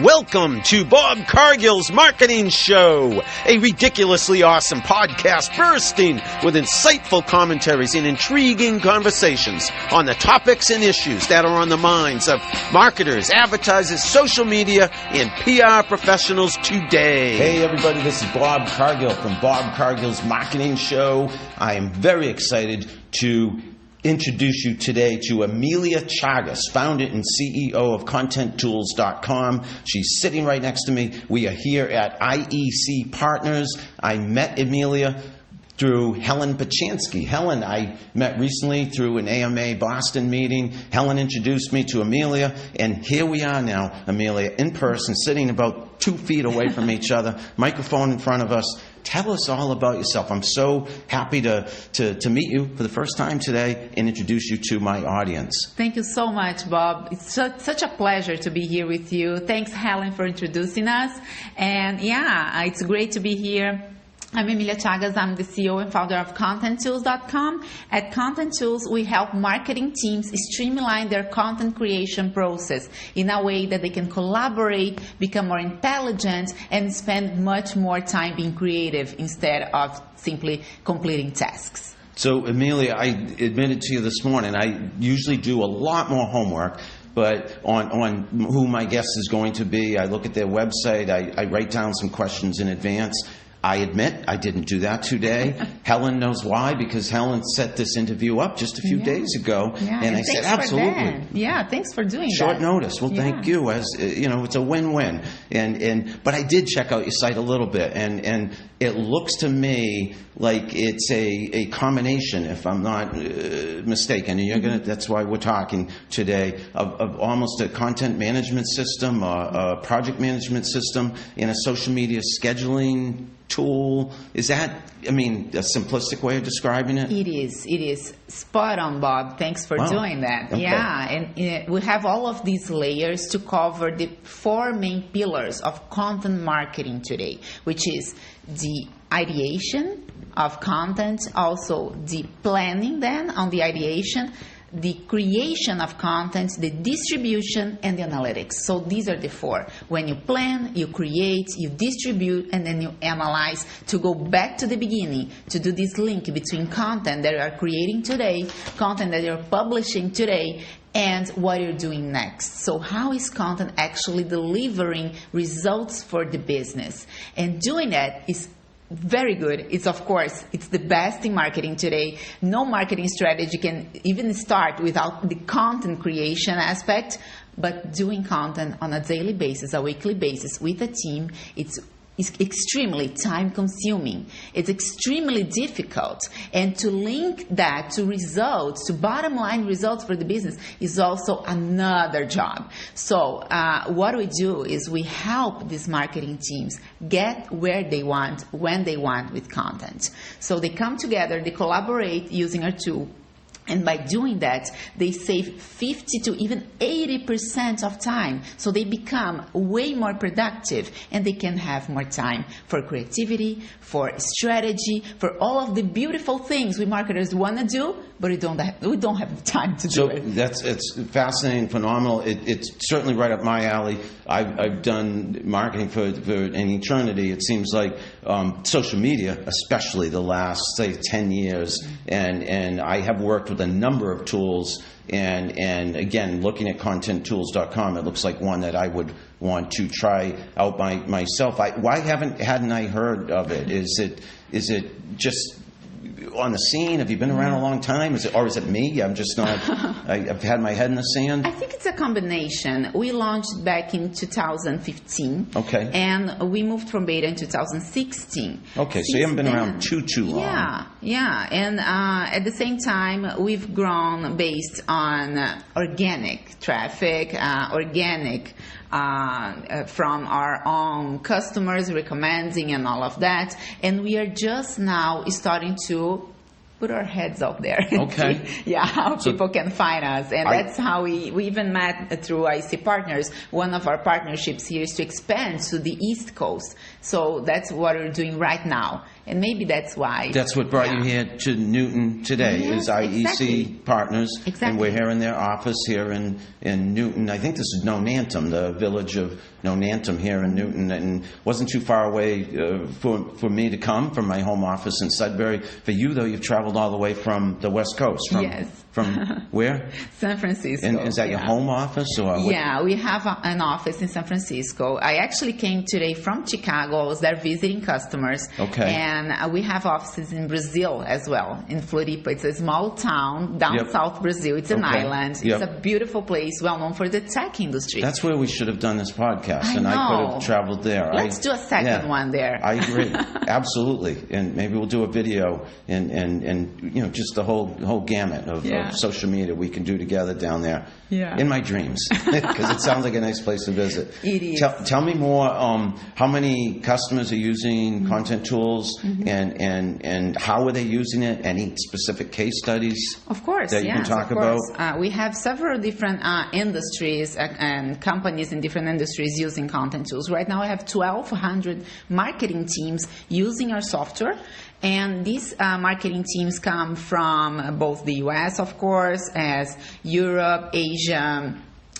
Welcome to Bob Cargill's Marketing Show, a ridiculously awesome podcast bursting with insightful commentaries and intriguing conversations on the topics and issues that are on the minds of marketers, advertisers, social media, and PR professionals today. Hey everybody, this is Bob Cargill from Bob Cargill's Marketing Show. I am very excited to introduce you today to Emilia Chagas, founder and CEO of ContentTools.com. She's sitting right next to me. We are here at IEC Partners. I met Emilia through Helen Pachansky. Helen, I met recently through an AMA Boston meeting. Helen introduced me to Emilia, and here we are now, Emilia, in person, sitting about 2 feet away from each other, microphone in front of us. Tell us all about yourself. I'm so happy to meet you for the first time today and introduce you to my audience. Thank you so much, Bob. It's such a pleasure to be here with you. Thanks, Helen, for introducing us. And yeah, it's great to be here. I'm Emilia Chagas. I'm the CEO and founder of ContentTools.com. At Content Tools, we help marketing teams streamline their content creation process in a way that they can collaborate, become more intelligent, and spend much more time being creative instead of simply completing tasks. So, Emilia, I admitted to you this morning, I usually do a lot more homework. But on who my guest is going to be, I look at their website, I write down some questions in advance. I admit I didn't do that today. Helen knows why, because Helen set this interview up just a few days ago, and I said absolutely. Yeah, thanks for doing Short notice. Well, thank you. As you know, it's a win-win. But I did check out your site a little bit, and it looks to me like it's a combination, if I'm not mistaken. And that's why we're talking today of almost a content management system, a project management system, and a social media scheduling tool. Is that, a simplistic way of describing it? It is. Spot on, Bob. Thanks for doing that. Okay. Yeah, and we have all of these layers to cover the 4 main pillars of content marketing today, which is the ideation of content, also the planning then on the ideation, the creation of content, the distribution, and the analytics. So these are the 4. When you plan, you create, you distribute, and then you analyze to go back to the beginning, to do this link between content that you are creating today, content that you're publishing today, and what you're doing next. So how is content actually delivering results for the business? And doing that is very good. It's the best in marketing today. No marketing strategy can even start without the content creation aspect, but doing content on a daily basis, a weekly basis with a team, it's extremely time consuming. It's extremely difficult. And to link that to results, to bottom line results for the business is also another job. So what we do is we help these marketing teams get where they want, when they want with content. So they come together, they collaborate using our tool. And by doing that, they save 50 to even 80% of time. So they become way more productive, and they can have more time for creativity, for strategy, for all of the beautiful things we marketers want to do, but we don't have time to do it. So it's fascinating, phenomenal. It's certainly right up my alley. I've done marketing for an eternity. It seems like social media, especially the last, say, 10 years, and I have worked with a number of tools, and again, looking at ContentTools.com, it looks like one that I would want to try out myself. Why hadn't I heard of it? Is it just on the scene? Have you been around a long time? Is it me? I'm just not. I've had my head in the sand. I think it's a combination. We launched back in 2015. Okay. And we moved from beta in 2016. Okay, so you haven't been around too long. Yeah. And at the same time, we've grown based on organic traffic, organic from our own customers recommending and all of that. And we are just now starting to put our heads out there. Okay. How people can find us. And that's how we even met through IC Partners. One of our partnerships here is to expand to the East Coast. So that's what we're doing right now. And maybe that's why. That's what brought you here to Newton today, Yes, is IEC exactly. Partners. Exactly. And we're here in their office here in Newton. I think this is Nonantum, the village of Nonantum here in Newton. And wasn't too far away for me to come from my home office in Sudbury. For you, though, you've traveled all the way from the West Coast. Yes. From where? San Francisco. And is that your home office? Or what? Yeah, we have an office in San Francisco. I actually came today from Chicago. I was there visiting customers. Okay. And we have offices in Brazil as well, in Floripa. It's a small town down Yep. south Brazil. It's an Okay. island. Yep. It's a beautiful place, well known for the tech industry. That's where we should have done this podcast, I and I could know. have traveled there. Let's do a second one there. I agree, absolutely, and maybe we'll do a video and just the whole gamut of social media we can do together down there. Yeah. In my dreams, because it sounds like a nice place to visit. It is. Tell me more. How many customers are using Content Tools, and how are they using it? Any specific case studies? Of course, that you can yes, talk of course. We have several different industries and companies in different industries using Content Tools. Right now, I have 1,200 marketing teams using our software. And these marketing teams come from both the US, of course, as Europe, Asia,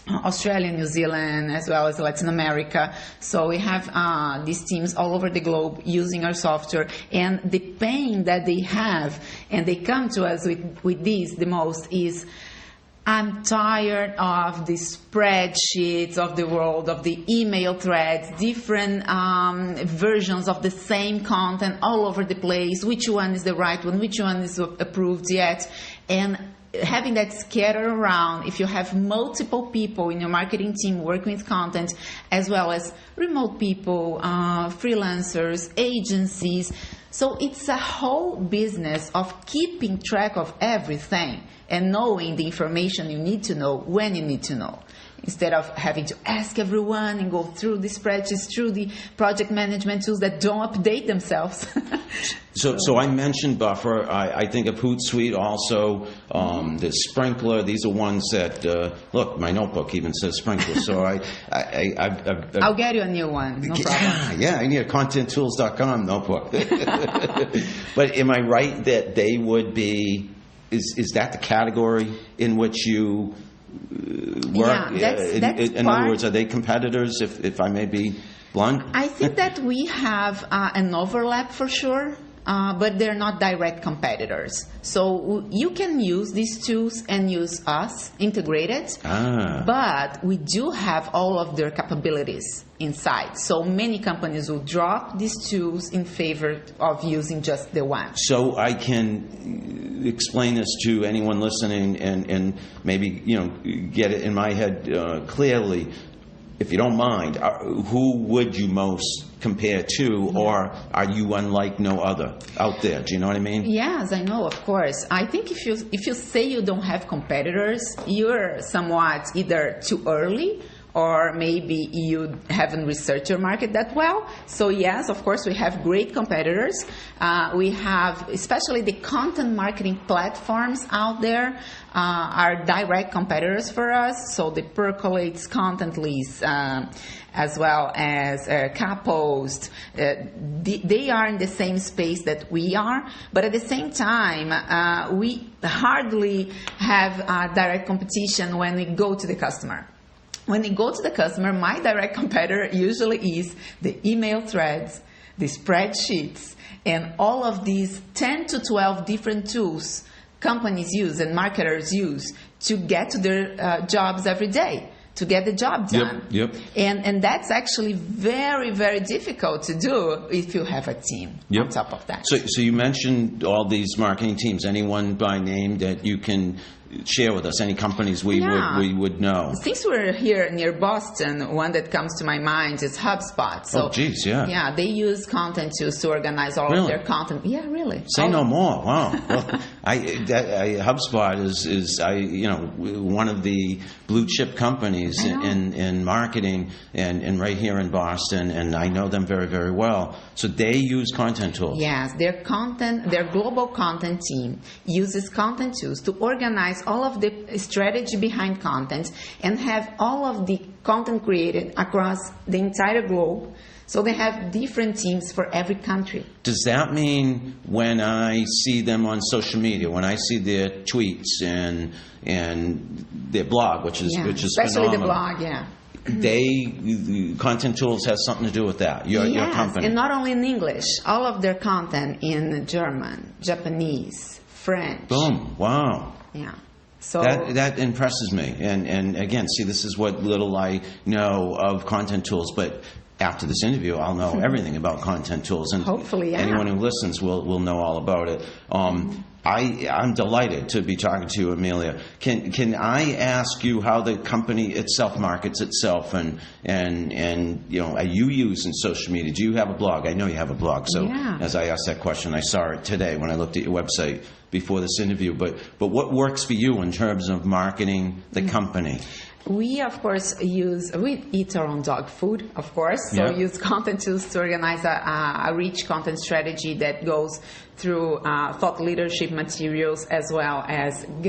Australia, New Zealand, as well as Latin America. So we have these teams all over the globe using our software. And the pain that they have, and they come to us with this the most, is I'm tired of the spreadsheets of the world, of the email threads, different versions of the same content all over the place. Which one is the right one? Which one is approved yet? And having that scattered around, if you have multiple people in your marketing team working with content, as well as remote people, freelancers, agencies. So it's a whole business of keeping track of everything and knowing the information you need to know when you need to know, instead of having to ask everyone and go through the spreadsheets, through the project management tools that don't update themselves. So I mentioned Buffer. I think of Hootsuite also. The Sprinkler. These are ones that look. My notebook even says Sprinkler. So I'll get you a new one. No problem. Yeah. I need a ContentTools.com notebook. But am I right that they would be? Is that the category in which you work? Yeah, that's in other words, are they competitors? If I may be blunt. I think that we have an overlap for sure. But they're not direct competitors. So you can use these tools and use us integrated, but we do have all of their capabilities inside. So many companies will drop these tools in favor of using just the one. So I can explain this to anyone listening and maybe get it in my head clearly. If you don't mind, who would you most compare to, or are you unlike no other out there? Do you know what I mean? Yes, I know, of course. I think if you say you don't have competitors, you're somewhat either too early, or maybe you haven't researched your market that well. So yes, of course, we have great competitors. We have, especially the content marketing platforms out there are direct competitors for us. So the Percolates, Contently, as well as Capost, they are in the same space that we are, but at the same time, we hardly have direct competition when we go to the customer. When we go to the customer, my direct competitor usually is the email threads, the spreadsheets, and all of these 10 to 12 different tools companies use and marketers use to get to their jobs every day, to get the job done. Yep. And that's actually very, very difficult to do if you have a team on top of that. So you mentioned all these marketing teams. Anyone by name that you can share with us? Any companies we would know? Since we're here near Boston, one that comes to my mind is HubSpot. So, yeah, they use Content Tools to organize all of their content. Yeah, really. Say no more. Wow. Well, HubSpot is one of the blue chip companies in marketing and right here in Boston, and I know them very, very well. So they use Content Tools. Yes, their global content team uses Content Tools to organize all of the strategy behind content and have all of the content created across the entire globe. So they have different teams for every country. Does that mean when I see them on social media, when I see their tweets and their blog, which is especially phenomenal, the blog, Content Tools has something to do with that, your company? And not only in English, all of their content in German, Japanese, French. Boom! Wow. Yeah. So that impresses me. And again, see, this is what little I know of Content Tools, but after this interview, I'll know everything about Content Tools, and hopefully, anyone who listens will know all about it. I'm delighted to be talking to you, Emilia. Can I ask you how the company itself markets itself, and are you using social media? Do you have a blog? I know you have a blog. So as I asked that question, I saw it today when I looked at your website before this interview. But what works for you in terms of marketing the company? We, of course, we eat our own dog food, of course, so use Content Tools to organize a rich content strategy that goes through thought leadership materials as well as rich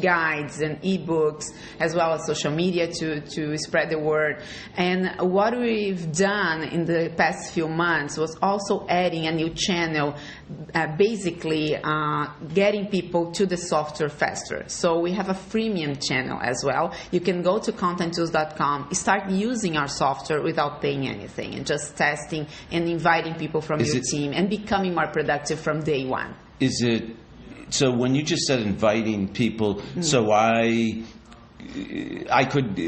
guides and ebooks, as well as social media to spread the word. And what we've done in the past few months was also adding a new channel, basically getting people to the software faster. So we have a freemium channel as well. You can go to contenttools.com, start using our software without paying anything, and just testing and inviting people from your team and becoming more productive from day one. So when you just said inviting people, so I could,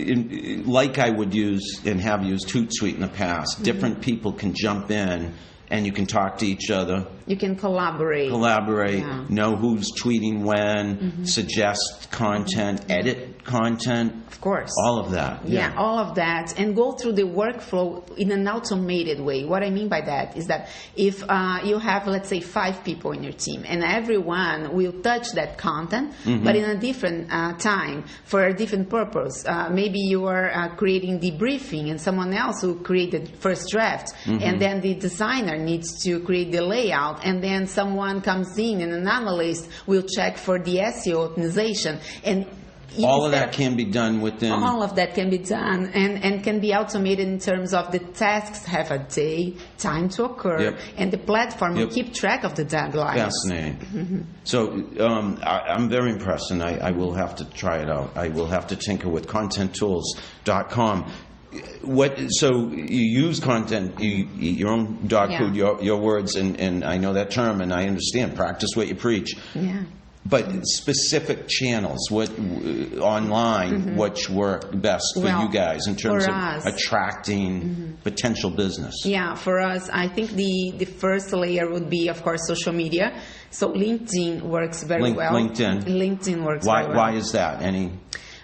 like I would use and have used Hootsuite in the past, different people can jump in and you can talk to each other. You can collaborate. Know who's tweeting when, suggest content, edit content. Of course. All of that. Yeah, all of that. And go through the workflow in an automated way. What I mean by that is that if you have, let's say, 5 people in your team, and everyone will touch that content, but in a different time, for a different purpose. Maybe you are creating the briefing, and someone else will create the first draft, and then the designer needs to create the layout, and then someone comes in and an analyst will check for the SEO optimization. And all of that can be done within... All of that can be done and can be automated in terms of the tasks have a day, time to occur, and the platform will keep track of the deadlines. Fascinating. So I'm very impressed, and I will have to try it out. I will have to tinker with contenttools.com. So you use content, you eat your own dog food, your words, and I know that term, and I understand. Practice what you preach. Yeah. But specific channels, online, which work best for you guys in terms of attracting potential business? Yeah, for us, I think the first layer would be, of course, social media. So LinkedIn works very well. LinkedIn works very well. Why is that?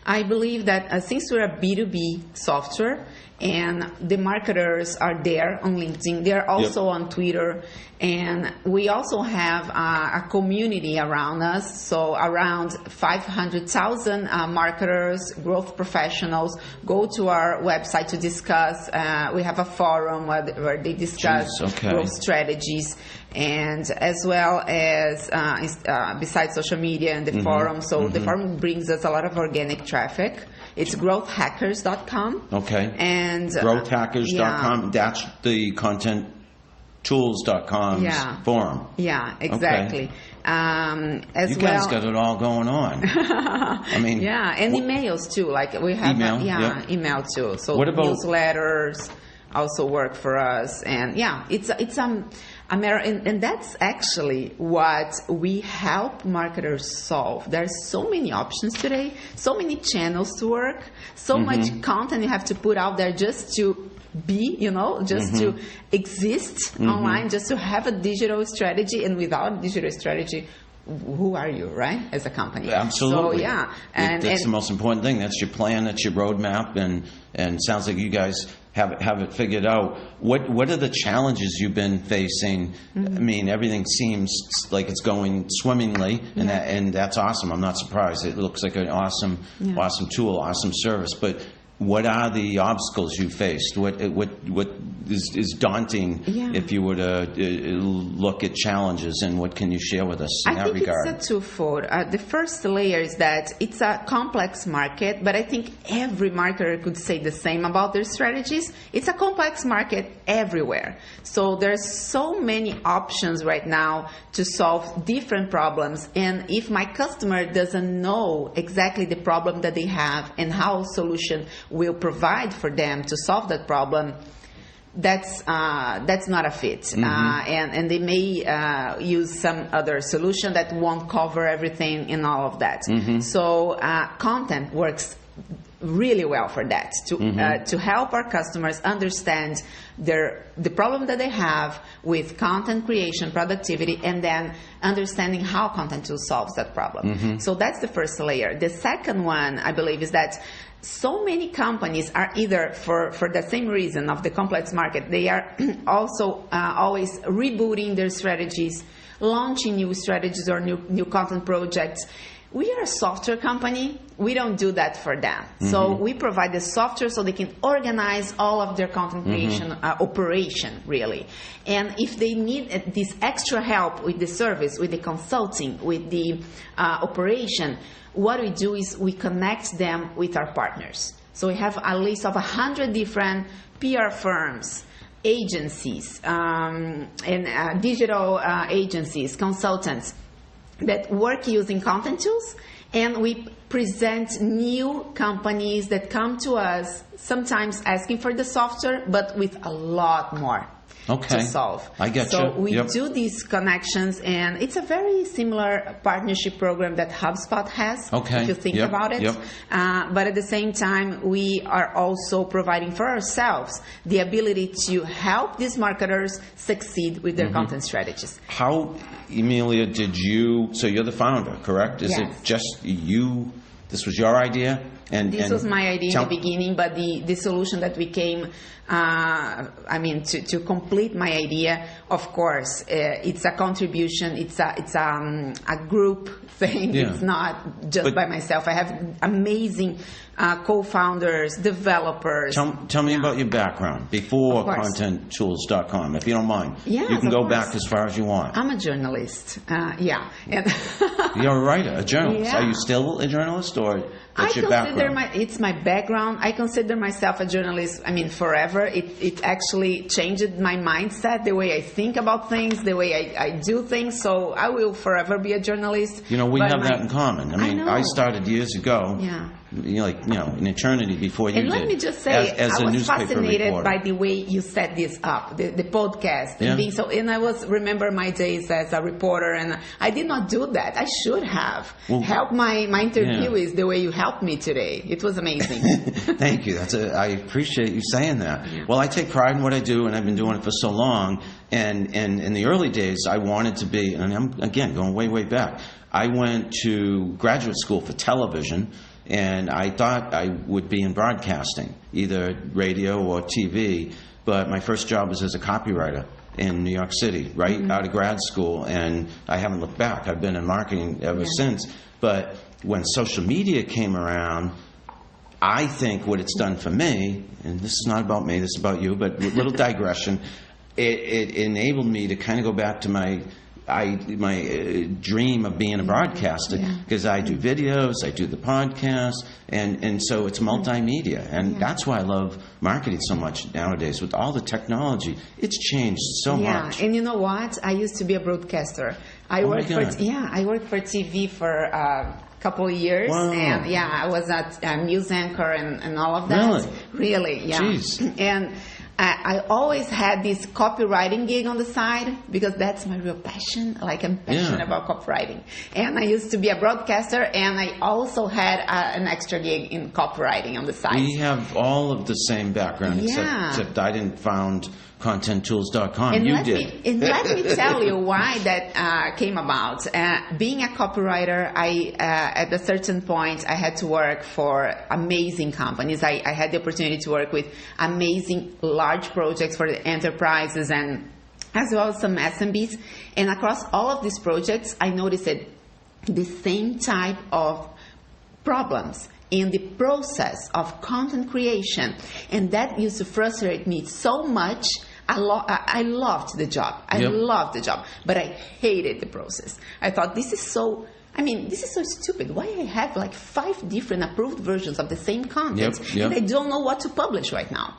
I believe that since we're a B2B software and the marketers are there on LinkedIn, they're also on Twitter, and we also have a community around us, so around 500,000 marketers, growth professionals go to our website to discuss. We have a forum where they discuss growth strategies, and as well as besides social media and the forum. So the forum brings us a lot of organic traffic. It's growthhackers.com. Okay. And growthhackers.com. That's the contenttools.com forum. Yeah, exactly. Okay. You guys got it all going on. I mean, and emails too. Like we have email too. So what about newsletters also work for us, and it's and that's actually what we help marketers solve. There's so many options today, so many channels to work, so much content you have to put out there just to be, just to exist online, just to have a digital strategy. And without a digital strategy, who are you, right, as a company? Absolutely. So, that's the most important thing. That's your plan, that's your roadmap, and it sounds like you guys have it figured out. What are the challenges you've been facing? I mean, everything seems like it's going swimmingly, and that's awesome. I'm not surprised. It looks like an awesome tool, awesome service. But what are the obstacles you faced? What is daunting if you were to look at challenges, and what can you share with us in that regard? I think it's a twofold. The first layer is that it's a complex market, but I think every marketer could say the same about their strategies. It's a complex market everywhere. So there's so many options right now to solve different problems, and if my customer doesn't know exactly the problem that they have and how a solution will provide for them to solve that problem, that's not a fit, and they may use some other solution that won't cover everything and all of that. So content works really well for that, to help our customers understand the problem that they have with content creation, productivity, and then understanding how content tool solves that problem. So that's the first layer. The second one, I believe, is that so many companies are either, for the same reason of the complex market, they are also always rebooting their strategies, launching new strategies or new content projects. We are a software company. We don't do that for them. So we provide the software so they can organize all of their content creation operation, really. And if they need this extra help with the service, with the consulting, with the operation, what we do is we connect them with our partners. So we have a list of 100 different PR firms, agencies, and digital agencies, consultants that work using content tools, and we present new companies that come to us, sometimes asking for the software, but with a lot more to solve. I get you. So we do these connections, and it's a very similar partnership program that HubSpot has, if you think about it. But at the same time, we are also providing for ourselves the ability to help these marketers succeed with their content strategies. How, Emilia, did you, so you're the founder, correct? Is it just you, this was your idea? This was my idea in the beginning, but the solution that we came, to complete my idea, of course, it's a contribution, it's a group thing, it's not just by myself. I have amazing co-founders, developers. Tell me about your background before ContentTools.com, if you don't mind. Yes, you can go back as far as you want. I'm a journalist, And you're a writer, a journalist. Are you still a journalist, or what's your background? It's my background. I consider myself a journalist, forever. It actually changed my mindset, the way I think about things, the way I do things. So I will forever be a journalist. We have that in common. I started years ago. An eternity before you did. And let me just say, as I a was fascinated reporter. by the way you set this up, the podcast, and being so. And I remember my days as a reporter, and I did not do that. I should have helped my interviewees the way you helped me today. It was amazing. Thank you. I appreciate you saying that. Yeah. Well, I take pride in what I do, and I've been doing it for so long. And in the early days, I wanted to be, and I'm again going way back. I went to graduate school for television. And I thought I would be in broadcasting, either radio or TV. But my first job was as a copywriter in New York City, right out of grad school. And I haven't looked back. I've been in marketing ever since. But when social media came around, I think what it's done for me, and this is not about me, this is about you, but a little digression, it enabled me to kind of go back to my dream of being a broadcaster, because I do videos, I do the podcast, and so it's multimedia, and that's why I love marketing so much nowadays. With all the technology, it's changed so much. And you know what? I used to be a broadcaster. I worked for TV for a couple of years, and I was a news anchor and all of that. Really, Jeez. And I always had this copywriting gig on the side, because that's my real passion. Like, I'm passionate about copywriting. And I used to be a broadcaster, and I also had an extra gig in copywriting on the side. We have all of the same background, except I didn't found ContentTools.com. And you did. And let me tell you why that came about. Being a copywriter, at a certain point, I had to work for amazing companies. I had the opportunity to work with amazing large projects for the enterprises, and as well as some SMBs. And across all of these projects, I noticed the same type of problems. in the process of content creation. And that used to frustrate me so much. I loved the job. I loved the job, but I hated the process. I thought, this is so stupid. Why I have like 5 different approved versions of the same content and I don't know what to publish right now?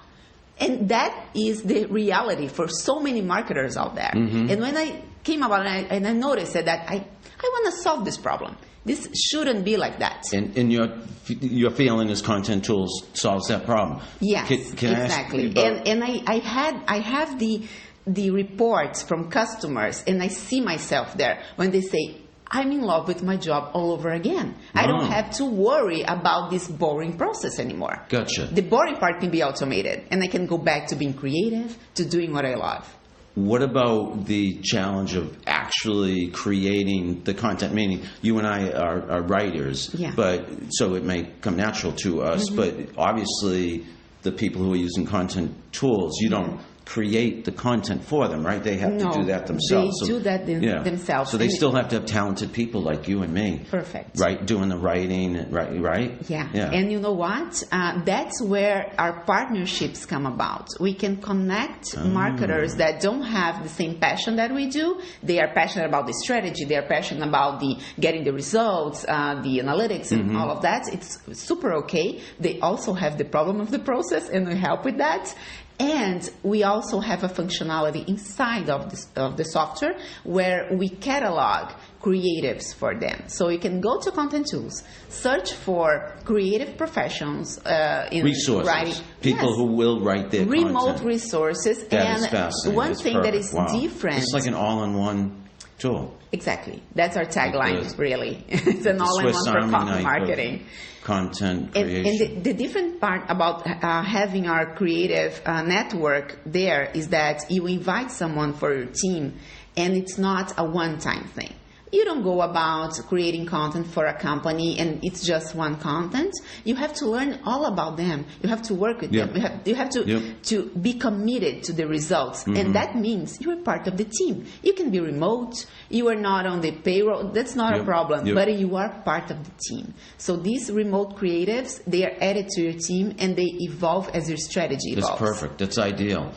And that is the reality for so many marketers out there. Mm-hmm. And when I came about and I noticed that I want to solve this problem. This shouldn't be like that. And your feeling is Content Tools solves that problem. Yes, can exactly. And I have the reports from customers, and I see myself there when they say, I'm in love with my job all over again. I don't have to worry about this boring process anymore. Gotcha. The boring part can be automated, and I can go back to being creative, to doing what I love. What about the challenge of actually creating the content? Meaning, you and I are writers, but so it may come natural to us. Mm-hmm. But obviously, the people who are using Content Tools, you don't create the content for them, right? They have to do that themselves. They do that themselves. So they still have to have talented people like you and me. Perfect. Right? Doing the writing, right? Yeah. And you know what? That's where our partnerships come about. We can connect marketers that don't have the same passion that we do. They are passionate about the strategy. They are passionate about getting the results, the analytics, and all of that. It's super okay. They also have the problem of the process, and we help with that. And we also have a functionality inside of the software where we catalog creatives for them. So you can go to Content Tools, search for creative professionals in resources, writing. People who will write their remote content. Resources. That is fascinating. One thing that is different. It's like an all-in-one tool. Exactly. That's our tagline, really. It's an all-in-one for content marketing. Content creation. And the different part about having our creative network there is that you invite someone for your team, and it's not a one-time thing. You don't go about creating content for a company and it's just one content. You have to learn all about them. You have to work with them. You have to be committed to the results. Mm-hmm. And that means you are part of the team. You can be remote. You are not on the payroll. That's not a problem. But you are part of the team. So these remote creatives, they are added to your team and they evolve as your strategy evolves. That's perfect. That's ideal.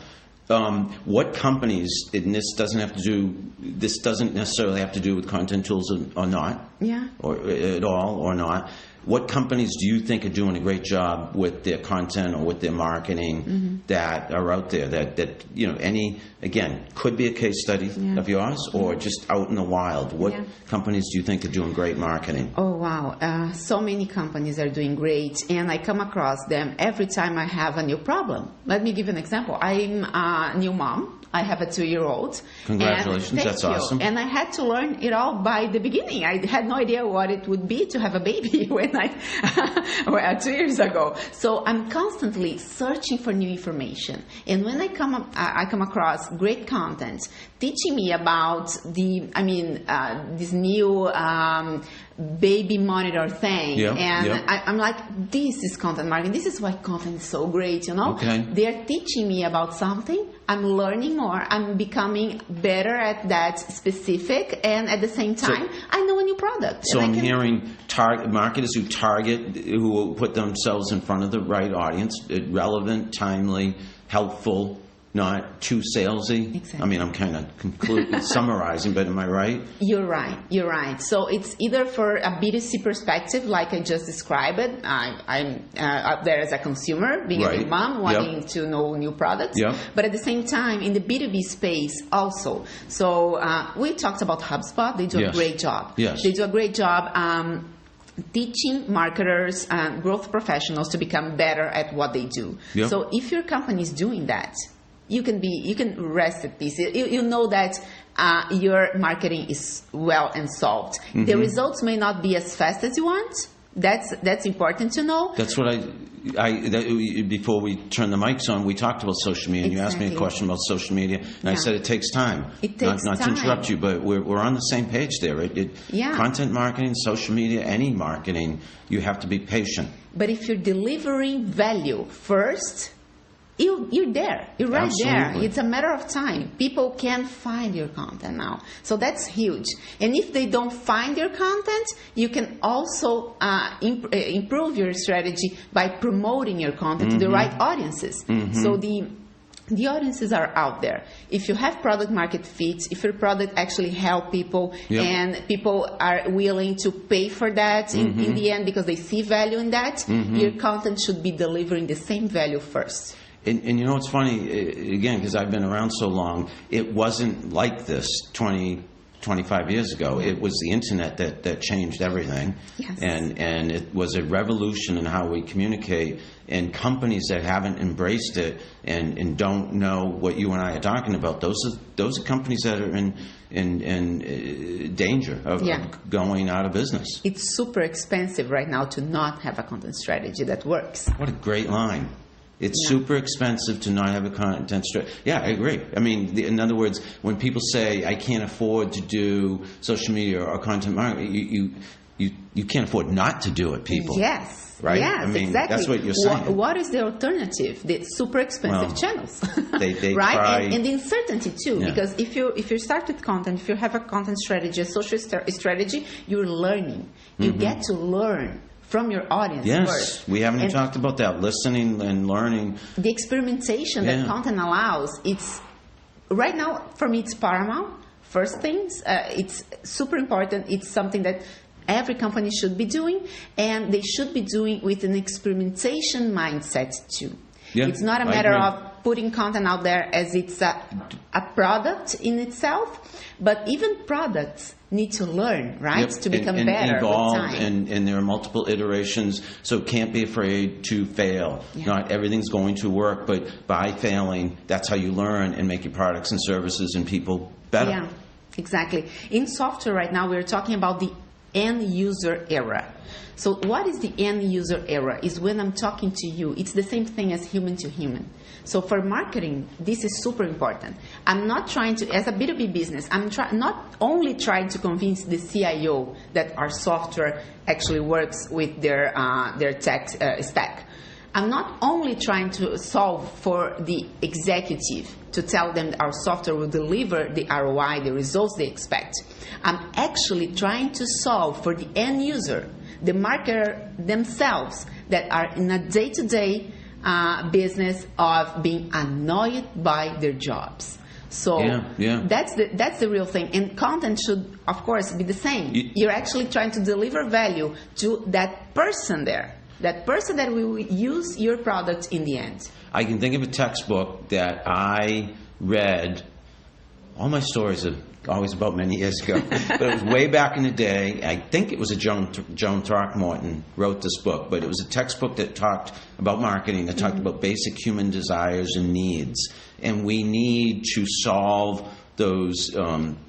What companies, and this doesn't necessarily have to do with Content Tools or not, or at all or not. What companies do you think are doing a great job with their content or with their marketing that are out there that again, could be a case study of yours or just out in the wild? What companies do you think are doing great marketing? Oh, wow. So many companies are doing great, and I come across them every time I have a new problem. Let me give you an example. I'm a new mom. I have a 2-year-old. Congratulations, that's awesome. And I had to learn it all by the beginning. I had no idea what it would be to have a baby when 2 years ago. So I'm constantly searching for new information. And when I come across great content teaching me about this new baby monitor thing, I'm like, this is content marketing. This is why content is so great, Okay. They're teaching me about something. I'm learning more. I'm becoming better at that specific, and at the same time, I know a new product. So I'm hearing marketers who will put themselves in front of the right audience, relevant, timely, helpful, not too salesy. Exactly. I mean, I'm kind of summarizing, but am I right? You're right. So it's either for a B2C perspective, like I just described it. I'm up there as a consumer, being a big mom, wanting to know new products. But at the same time, in the B2B space also. So we talked about HubSpot. They do a great job. Yes. They do a great job teaching marketers and growth professionals to become better at what they do. So if your company is doing that, you can rest at peace. You know that your marketing is well and solved. Mm-hmm. The results may not be as fast as you want. That's important to know. That's what before we turn the mics on, we talked about social media. And you asked me a question about social media, and I said it takes time. It takes not time. to interrupt you, but we're on the same page there. Content marketing, social media, any marketing, you have to be patient. But if you're delivering value first, you're there. You're right there. Absolutely. It's a matter of time. People can find your content now. So that's huge. And if they don't find your content, you can also improve your strategy by promoting your content to the right audiences. So the audiences are out there. If you have product market fit, if your product actually help people and people are willing to pay for that in the end because they see value in that, your content should be delivering the same value first. And you know what's funny, again, because I've been around so long, it wasn't like this 25 years ago. It was the internet that changed everything. Yes. And it was a revolution in how we communicate. And companies that haven't embraced it and don't know what you and I are talking about, those are companies that are in danger of going out of business. It's super expensive right now to not have a content strategy that works. What a great line. It's super expensive to not have a content strategy. Yeah, I agree. I mean, in other words, when people say, I can't afford to do social media or content marketing, you can't afford not to do it, people. Yes. Right? Yes, I mean, exactly. that's what you're saying. What is the alternative? The super expensive channels. They right? try... And the uncertainty too, because if you start with content, if you have a content strategy, a social strategy, you're learning. You get to learn from your audience. Yes, first. we haven't even talked about that. Listening and learning. The experimentation that content allows, it's right now for me it's paramount. First things, it's super important. It's something that every company should be doing, and they should be doing with an experimentation mindset too. Yeah, it's not a matter of putting content out there as it's a product in itself, but even products need to learn, right? To become better evolve, with time. and there are multiple iterations, so can't be afraid to fail. Not everything's going to work, but by failing, that's how you learn and make your products and services and people better. Yeah, exactly. In software right now, we're talking about the end user era. So what is the end user era? Is when I'm talking to you. It's the same thing as human to human. So for marketing, this is super important. I'm not trying to, as a B2B business, I'm not only trying to convince the CIO that our software actually works with their tech stack. I'm not only trying to solve for the executive to tell them that our software will deliver the ROI, the results they expect. I'm actually trying to solve for the end user, the marketer themselves that are in a day-to-day business of being annoyed by their jobs. So that's the real thing. And content should, of course, be the same. You're actually trying to deliver value to that person there. That person that will use your product in the end. I can think of a textbook that I read. All my stories are always about many years ago, but it was way back in the day. I think it was Joan Throckmorton wrote this book, but it was a textbook that talked about marketing, that talked about basic human desires and needs. And we need to solve those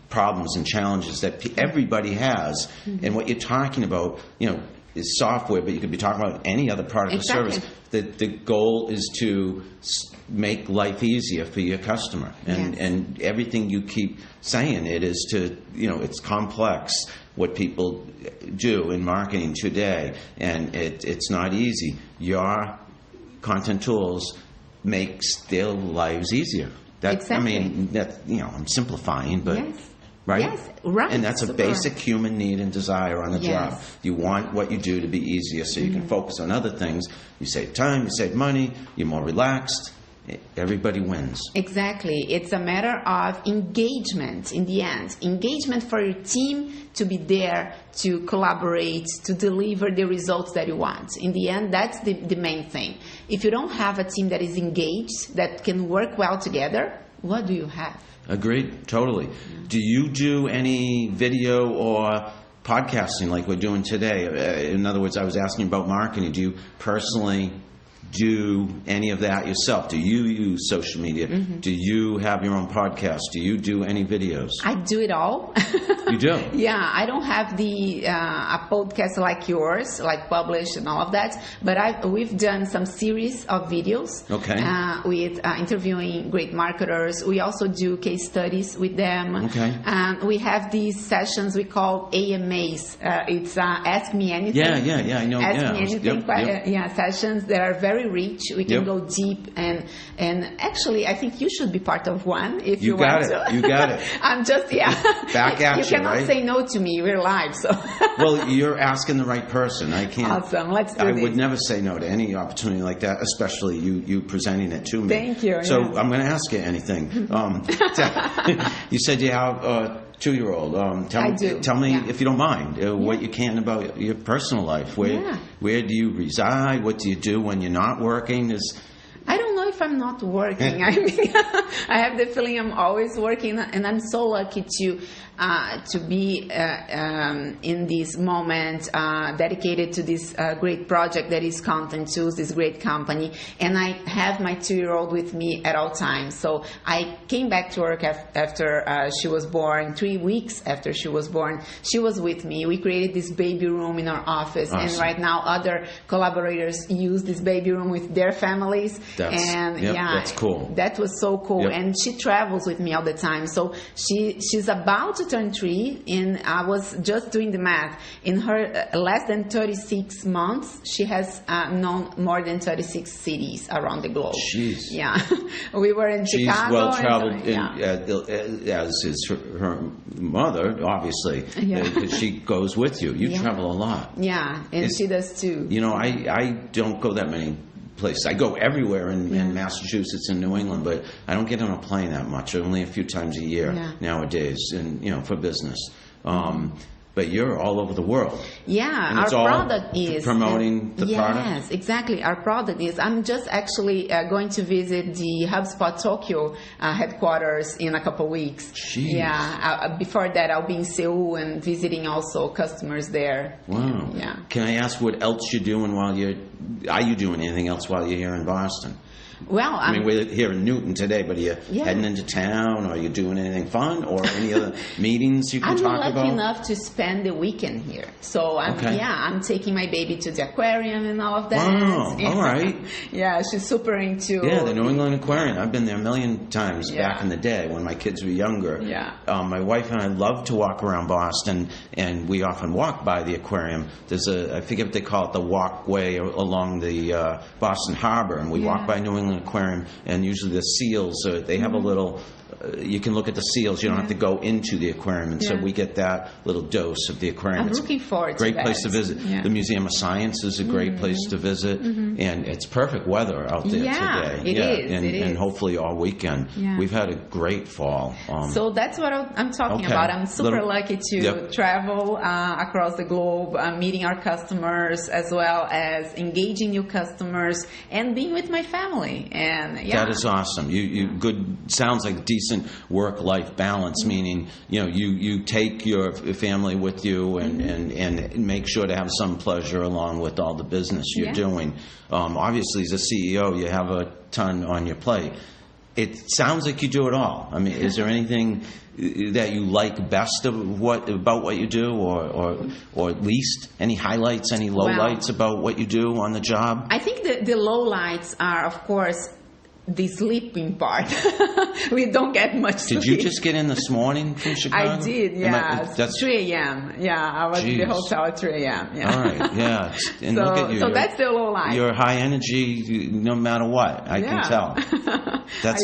problems and challenges that everybody has. And what you're talking about, is software, but you could be talking about any other product or service. The goal is to make life easier for your customer, and everything you keep saying it is to, it's complex what people do in marketing today, and it's not easy. Your content tools makes their lives easier. I mean, I'm simplifying, but. Right? Yes, right. And that's a basic human need and desire on the job. You want what you do to be easier so you can focus on other things. You save time, you save money, you're more relaxed. Everybody wins. Exactly. It's a matter of engagement in the end. Engagement for your team to be there, to collaborate, to deliver the results that you want. In the end, that's the main thing. If you don't have a team that is engaged, that can work well together, what do you have? Agreed, totally. Do you do any video or podcasting like we're doing today? In other words, I was asking about marketing. Do you personally do any of that yourself? Do you use social media? Do you have your own podcast? Do you do any videos? I do it all. You do? Yeah, I don't have a podcast like yours, like published and all of that, but we've done some series of videos with interviewing great marketers. We also do case studies with them. Okay. We have these sessions we call AMAs. It's Ask Me Anything. Yeah, I know. Ask Me Anything. Sessions that are very rich. We can go deep and actually, I think you should be part of one if you want to. You got it. I'm just back at you. You cannot right? say no to me. We're live, so. Well, you're asking the right person. I can't. Awesome. Let's do I this. would never say no to any opportunity like that, especially you presenting it to me. Thank you. So I'm going to ask you anything. You said you have a 2-year-old. Tell me if you don't mind what you can about your personal life. Where do you reside? What do you do when you're not working? I don't know if I'm not working. I mean, I have the feeling I'm always working, and I'm so lucky to be in this moment dedicated to this great project that is Content Tools, this great company. And I have my 2-year-old with me at all times. So I came back to work after she was born. 3 weeks after she was born, she was with me. We created this baby room in our office. Awesome. And right now other collaborators use this baby room with their families. That's cool. That was so cool. Yep. And she travels with me all the time. So she's about to turn 3, and I was just doing the math. In her less than 36 months, she has known more than 36 cities around the globe. Jeez. Yeah. We were in She's Chicago. Well traveled, as is her mother, obviously. Yeah. She goes with you. You travel a lot. Yeah, and she does too. You know, I don't go that many places. I go everywhere in Massachusetts and New England, but I don't get on a plane that much. Only a few times a year nowadays, and for business. But you're all over the world. Yeah, and our it's all product is promoting the product. Yes, exactly. Our product is. I'm just actually going to visit the HubSpot Tokyo headquarters in a couple weeks. Jeez. Yeah. Before that, I'll be in Seoul and visiting also customers there. Wow. Yeah. Can I ask what else you're doing Are you doing anything else while you're here in Boston? Well, I mean, we're here in Newton today, but are you heading into town, or are you doing anything fun, or any other meetings you can talk about? I'm lucky enough to spend the weekend here, so I'm taking my baby to the aquarium and all of that. Wow, all right. Yeah, she's super into. Yeah, the New England Aquarium. I've been there a million times back in the day when my kids were younger. Yeah. My wife and I love to walk around Boston, and we often walk by the aquarium. There's I forget what they call it, the walkway along the Boston Harbor, and we walk by New England Aquarium, and usually the seals, they have a little, you can look at the seals, you don't have to go into the aquarium, and so we get that little dose of the aquarium. I'm looking forward to that. Great place to visit. Yeah. The Museum of Science is a great place to visit, and it's perfect weather out there today. It is. And hopefully all weekend. Yeah. We've had a great fall. So that's what I'm talking about. I'm super lucky to travel across the globe, meeting our customers, as well as engaging new customers and being with my family. And that is awesome. You sounds like decent work-life balance, meaning you take your family with you and make sure to have some pleasure along with all the business you're doing. Obviously, as a CEO, you have a ton on your plate. It sounds like you do it all. I mean, is there anything that you like best about what you do, or at least any highlights, any lowlights about what you do on the job? I think the lowlights are, of course, the sleeping part. We don't get much sleep. Did you just get in this morning from Chicago? I did, that's 3 a.m. Yeah, I was at the hotel at 3 a.m. Yeah. All right, yeah. And so, look at you. So that's the low line. You're high energy no matter what. I can tell. That's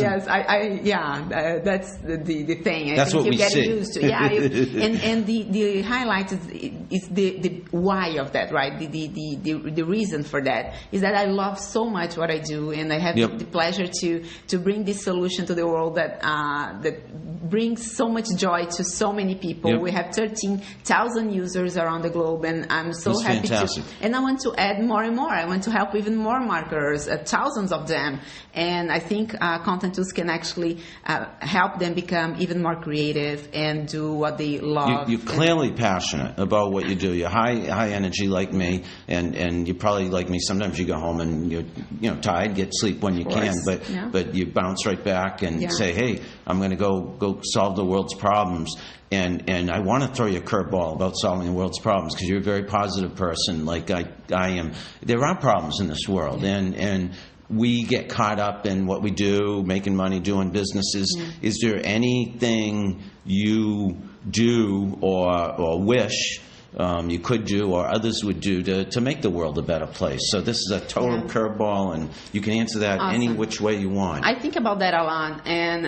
the thing. That's what we see. Get used to. Yeah, and the highlight is the why of that, right? The reason for that is that I love so much what I do, and I have the pleasure to bring this solution to the world that brings so much joy to so many people. Yep. We have 13,000 users around the globe, and I'm so happy fantastic. And I want to add more and more. I want to help even more marketers, thousands of them. And I think content tools can actually help them become even more creative and do what they love. You're clearly passionate about what you do. You're high energy like me, and you're probably like me. Sometimes you go home and you're tired, get sleep when you can, but you bounce right back and say, hey, I'm going to go solve the world's problems. And I want to throw you a curveball about solving the world's problems, because you're a very positive person like I am. There are problems in this world, and we get caught up in what we do, making money, doing businesses. Is there anything you do or wish you could do or others would do to make the world a better place? So this is a total curveball, and you can answer that any which way you want. I think about that a lot, and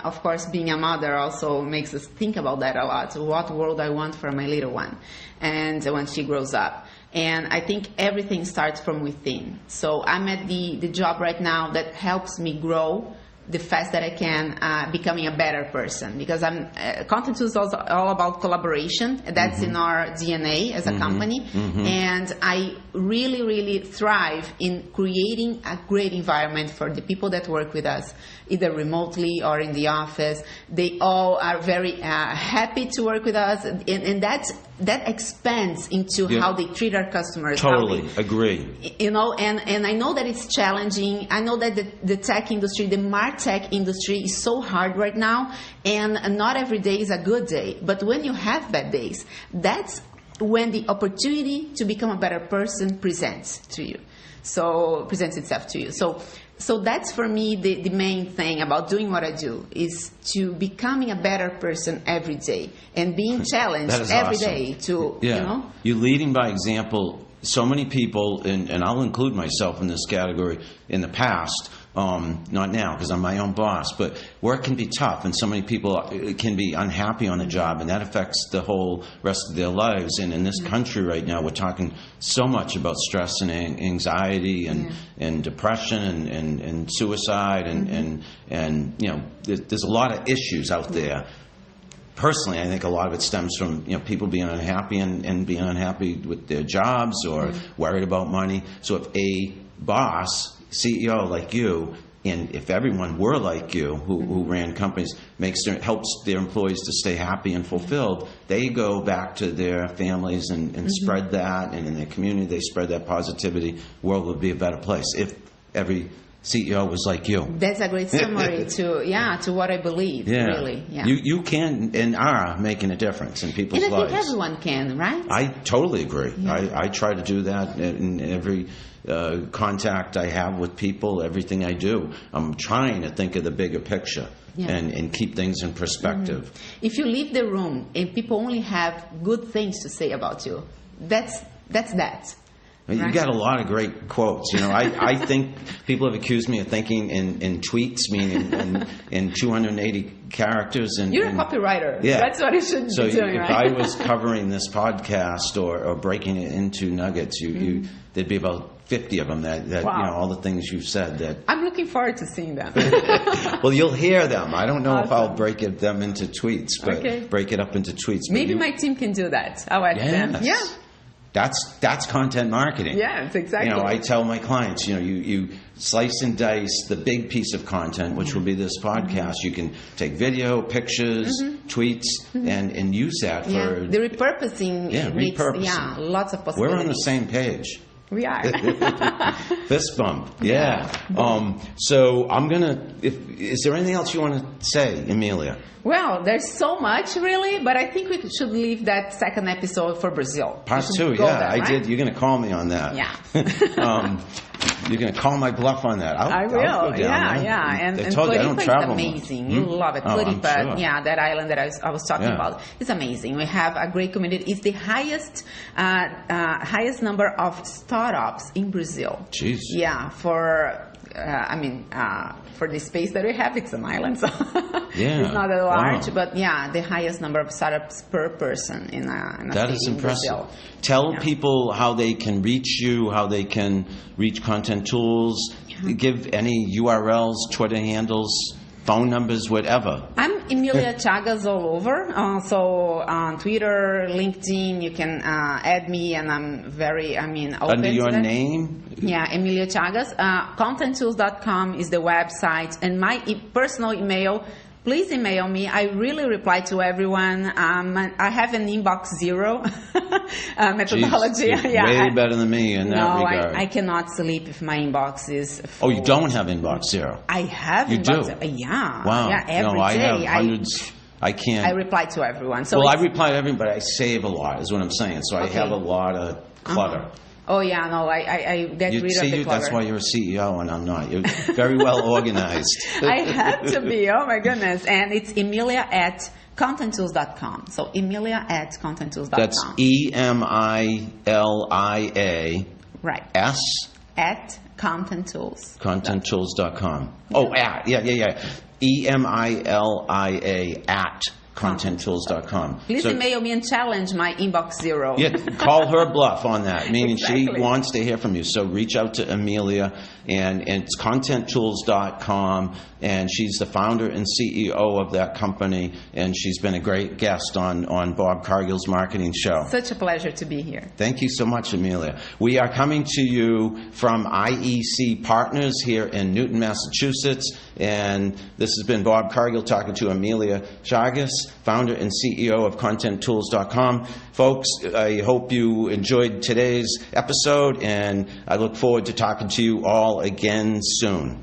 of course being a mother also makes us think about that a lot. What world I want for my little one, and when she grows up. And I think everything starts from within. So I'm at the job right now that helps me grow the fast that I can, becoming a better person, because content is also all about collaboration. That's in our DNA as a company, and I really, really thrive in creating a great environment for the people that work with us, either remotely or in the office. They all are very happy to work with us, and that expands into how they treat our customers. Totally agree. And I know that it's challenging. I know that the tech industry, the MarTech industry, is so hard right now, and not every day is a good day. But when you have bad days, that's when the opportunity to become a better person presents itself to you. So that's for me the main thing about doing what I do, is to becoming a better person every day and being challenged every day to, You're leading by example. So many people, and I'll include myself in this category, in the past, not now because I'm my own boss, but work can be tough, and so many people can be unhappy on the job, and that affects the whole rest of their lives. And in this country right now, we're talking so much about stress and anxiety and depression and suicide, and there's a lot of issues out there. Personally, I think a lot of it stems from people being unhappy and being unhappy with their jobs or worried about money. So if a boss, CEO like you, and if everyone were like you who ran companies, helps their employees to stay happy and fulfilled, they go back to their families and spread that, and in their community they spread that positivity. The world would be a better place if every CEO was like you. That's a great summary to what I believe. Really. Yeah. You can and are making a difference in people's lives. And I think everyone can, right? I totally agree. Yeah. I try to do that in every contact I have with people, everything I do. I'm trying to think of the bigger picture and keep things in perspective. If you leave the room and people only have good things to say about you, that's that. You got a lot of great quotes. I think people have accused me of thinking in tweets, meaning in 280 characters. And you're a copywriter. Yeah. That's what you should be doing, if I was covering this podcast or breaking it into nuggets, there'd be about 50 of them that all the things you've said that... I'm looking forward to seeing them. Well, you'll hear them. I don't know if I'll break them into tweets, but break it up into tweets. Maybe my team can do that. I'll ask them. Yeah. That's content marketing. Yes, exactly. I tell my clients, you slice and dice the big piece of content, which will be this podcast. You can take video, pictures, tweets, and use that for... the repurposing. Repurposing. Lots of possibilities. We're on the same page. We are. Fist bump. Yeah. So I'm going to... Is there anything else you want to say, Emilia? Well, there's so much, really, but I think we should leave that second episode for Brazil. Part 2, I did. You're going to call me on that. Yeah. You're going to call my bluff on that. I will. I'll go down there. And told you I don't travel is amazing. much. You love it. Floripa, sure. that island that I was talking about. It's amazing. We have a great community. It's the highest number of startups in Brazil. Jeez. Yeah, for the space that we have, it's an island, so it's not that large. But the highest number of startups per person in a that state is in impressive. Brazil. Tell people how they can reach you, how they can reach Content Tools. Give any URLs, Twitter handles. phone numbers, whatever. I'm Emilia Chagas all over. So on Twitter, LinkedIn, you can add me, and I'm open Under your to that. name? Yeah, Emilia Chagas. ContentTools.com is the website, and my personal email. Please email me. I really reply to everyone. I have an inbox zero methodology. Jeez, you're way better than me in that regard. I cannot sleep if my inbox is full. Oh, you don't have inbox zero? I have you inbox. Do? Yeah. Wow. Yeah, every no, I day. have hundreds. I can't. I reply to everyone. So well, I reply to everyone, but I save a lot, is what I'm saying. So I have a lot of clutter. Oh, yeah, no, I get rid of the clutter. That's why you're a CEO and I'm not. You're very well organized. I have to be. Oh, my goodness. And it's Emilia at ContentTools.com. So Emilia at ContentTools.com. That's Emilia. Right. S. At ContentTools. ContentTools.com. Oh, at. Yeah. Emilia at ContentTools.com. Please email me and challenge my inbox zero. Yeah, call her bluff on that, meaning Exactly. she wants to hear from you. So reach out to Emilia, and it's ContentTools.com, and she's the founder and CEO of that company, and she's been a great guest on Bob Cargill's Marketing Show. Such a pleasure to be here. Thank you so much, Emilia. We are coming to you from IEC Partners here in Newton, Massachusetts, and this has been Bob Cargill talking to Emilia Chagas, founder and CEO of ContentTools.com. Folks, I hope you enjoyed today's episode, and I look forward to talking to you all again soon.